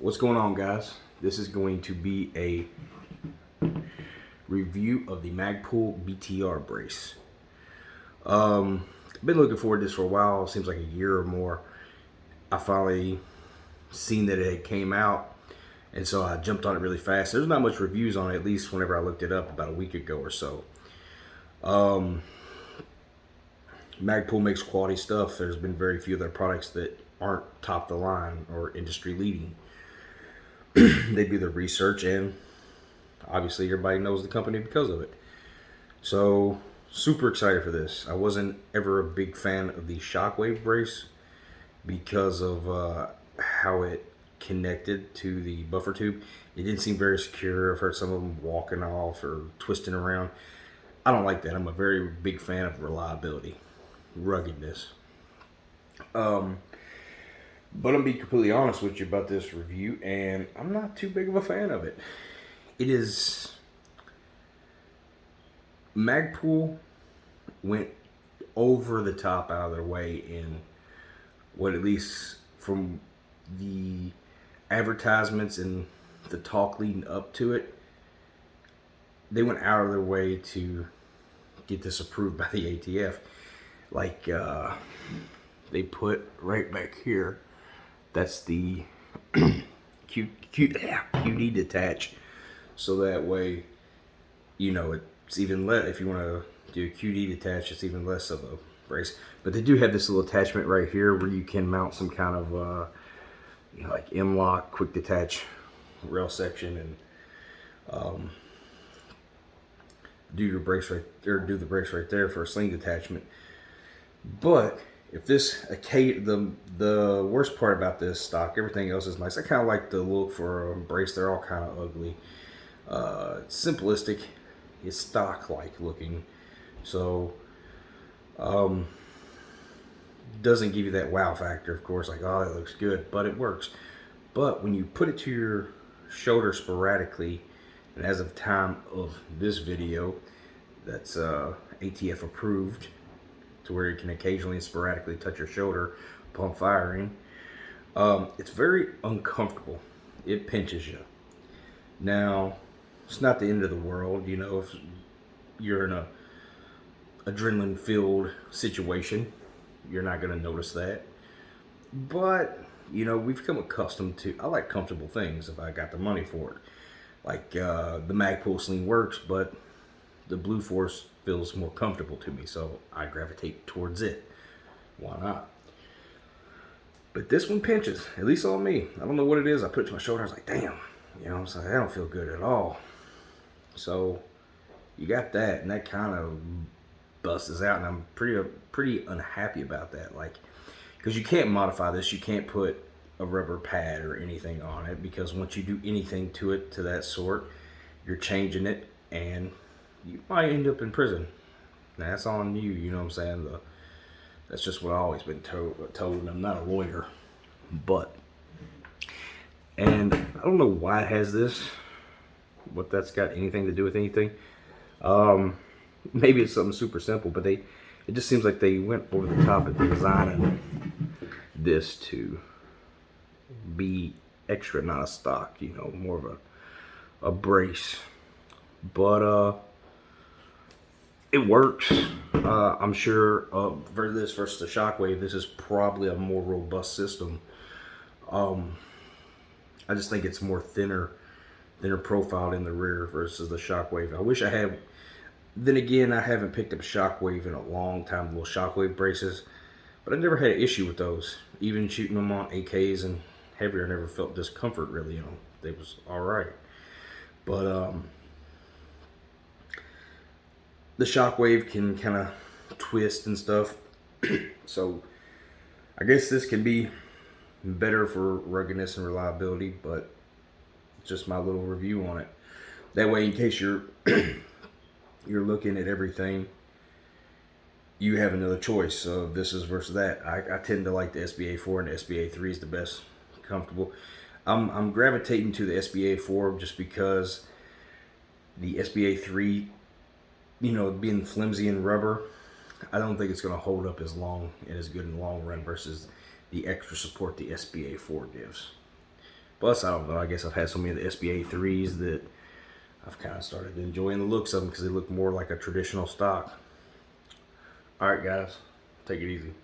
What's going on, guys? This is going to be a review of the Magpul BTR brace. I've been looking forward to this for a while. It seems like a year or more. I finally seen that it came out, and so I jumped on it really fast. There's not much reviews on it, at least whenever I looked it up about a week ago or so. Magpul makes quality stuff. There's been very few of their products that aren't top of the line or industry leading. They do their research, and obviously everybody knows the company because of it. So super excited for this. I wasn't ever a big fan of the Shockwave brace because of how it connected to the buffer tube. It didn't seem very secure. I've heard some of them walking off or twisting around. I don't like that. I'm a very big fan of reliability, ruggedness. But I'm being completely honest with you about this review, and I'm not too big of a fan of it. It is... Magpul went over the top out of their way in what, at least from the advertisements and the talk leading up to it, they went out of their way to get this approved by the ATF. Like, they put right back here, that's the QD detach, so that way, you know, it's even less. If you want to do a QD detach, it's even less of a brace. But they do have this little attachment right here where you can mount some kind of you know, like M-lock quick detach rail section, and do your brace right there, do the brace right there for a sling detachment. But if this, the worst part about this stock, everything else is nice. I kind of like the look for a brace. They're all kind of ugly. It's simplistic. It's stock-like looking. So, doesn't give you that wow factor, of course, like, oh, that looks good, but it works. But when you put it to your shoulder sporadically, and as of time of this video, that's ATF approved, to where you can occasionally and sporadically touch your shoulder upon firing, it's very uncomfortable. It pinches you. Now, it's not the end of the world, you know, if you're in a adrenaline-filled situation, you're not going to notice that. But, you know, we've become accustomed to, I like comfortable things if I got the money for it. Like, the Magpul Sling works, but the Blue Force feels more comfortable to me, so I gravitate towards it. Why not? But this one pinches, at least on me. I don't know what it is. I put it to my shoulder, I was like, damn, you know, I was like, I don't feel good at all. So you got that, and that kind of busts out, and I'm pretty unhappy about that. Like, because you can't modify this, you can't put a rubber pad or anything on it, because once you do anything to it to that sort, you're changing it, and you might end up in prison. Now, that's on you, you know what I'm saying? That's just what I've always been told, and I'm not a lawyer. But, and I don't know why it has this, what that's got anything to do with anything. Maybe it's something super simple, but it just seems like they went over the top at designing this to be extra, not a stock, you know, more of a brace. But it works. I'm sure for this versus the Shockwave, this is probably a more robust system. I just think it's more thinner profiled in the rear versus the Shockwave. I wish I had. Then again, I haven't picked up a Shockwave in a long time, little Shockwave braces, but I never had an issue with those. Even shooting them on AKs and heavier, I never felt discomfort really, you know. They was all right. But the Shockwave can kind of twist and stuff. So I guess this can be better for ruggedness and reliability, but just my little review on it. That way, in case you're you're looking at everything, you have another choice of this is versus that. I tend to like the SBA4, and the SBA3 is the best comfortable. I'm gravitating to the SBA4 just because the SBA3, you know, being flimsy and rubber, I don't think it's going to hold up as long and as good in the long run versus the extra support the SBA4 gives. Plus, I don't know, I guess I've had so many of the SBA 3s that I've kind of started enjoying the looks of them because they look more like a traditional stock. All right, guys, take it easy.